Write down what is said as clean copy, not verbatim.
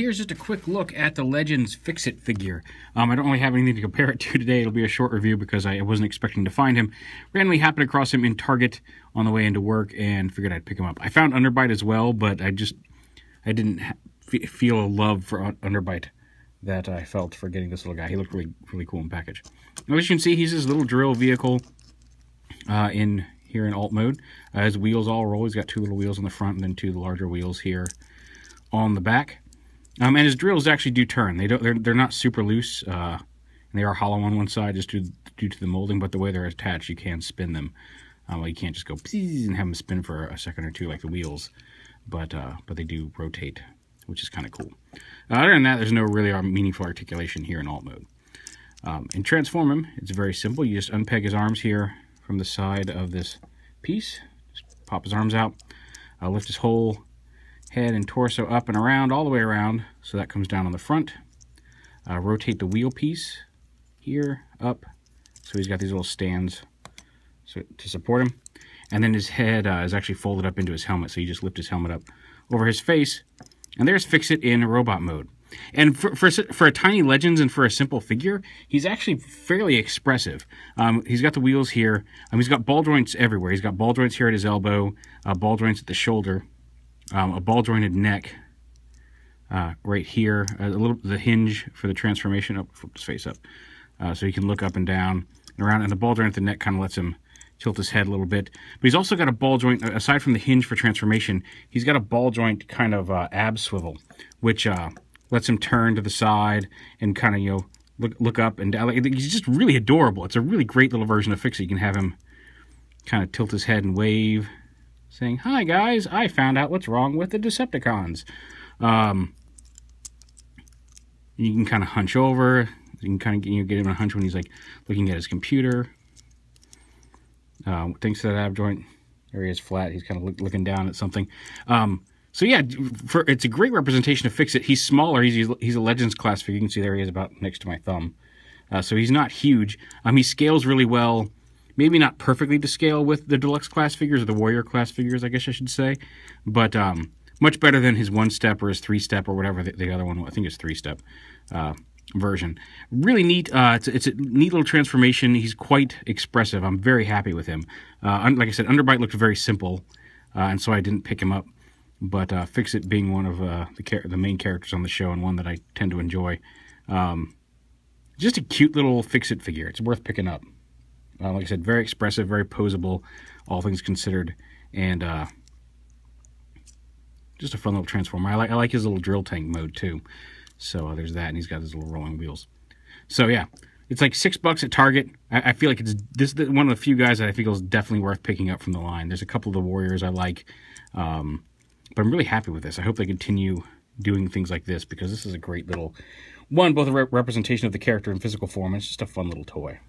here's just a quick look at the Legends FIXIT figure. I don't really have anything to compare it to today. It'll be a short review because I wasn't expecting to find him. Randomly happened across him in Target on the way into work and figured I'd pick him up. I found Underbite as well, but I didn't feel a love for Underbite that I felt for getting this little guy. He looked really cool in package. Now, as you can see, he's this little drill vehicle here in alt mode. His wheels all roll. He's got two little wheels on the front and then two larger wheels here on the back. And his drills actually do turn. They're not super loose. And they are hollow on one side just due to the molding, but the way they're attached, you can spin them. Well, you can't just go and have them spin for a second or two like the wheels, but they do rotate, which is kind of cool. Other than that, there's no really meaningful articulation here in alt mode. And transform him, it's very simple. You just unpeg his arms here from the side of this piece. Just pop his arms out. Lift his whole head and torso up and around, all the way around, so that comes down on the front. Rotate the wheel piece here, up, so he's got these little stands to support him. And then his head is actually folded up into his helmet, so you just lift his helmet up over his face. And there's FIXIT in robot mode. And for a tiny Legends and for a simple figure, he's actually fairly expressive. He's got the wheels here. He's got ball joints everywhere. He's got ball joints here at his elbow, ball joints at the shoulder, a ball jointed neck right here, the hinge for the transformation. Oh, flip his face up, so he can look up and down and around. And the ball joint at the neck kind of lets him tilt his head a little bit. But he's also got a ball joint, aside from the hinge for transformation, he's got a ball joint kind of ab swivel, which lets him turn to the side and kind of, look up and down. He's just really adorable. It's a really great little version of FIXIT. You can have him kind of tilt his head and wave, saying, "Hi guys, I found out what's wrong with the Decepticons." You can kind of hunch over. You can kind of get him a hunch when he's like looking at his computer. Thanks to that ab joint, there he is flat. He's kind of looking down at something. So yeah, it's a great representation of FIXIT. He's smaller. He's a Legends class figure. You can see there he is about next to my thumb. So he's not huge. He scales really well. Maybe not perfectly to scale with the deluxe class figures or the warrior class figures, I guess I should say. But much better than his 1-step or his 3-step or whatever the other one, I think it's 3-step version. Really neat. It's a neat little transformation. He's quite expressive. I'm very happy with him. Like I said, Underbite looked very simple, and so I didn't pick him up. But FIXIT being one of the main characters on the show and one that I tend to enjoy, just a cute little FIXIT figure. It's worth picking up. Like I said, very expressive, very posable, all things considered, and just a fun little transformer. I like his little drill tank mode too. So there's that, and he's got his little rolling wheels. So yeah, it's like $6 at Target. I feel like this is one of the few guys that I feel is definitely worth picking up from the line. There's a couple of the Warriors I like, but I'm really happy with this. I hope they continue doing things like this because this is a great little one, both a representation of the character in physical form, and it's just a fun little toy.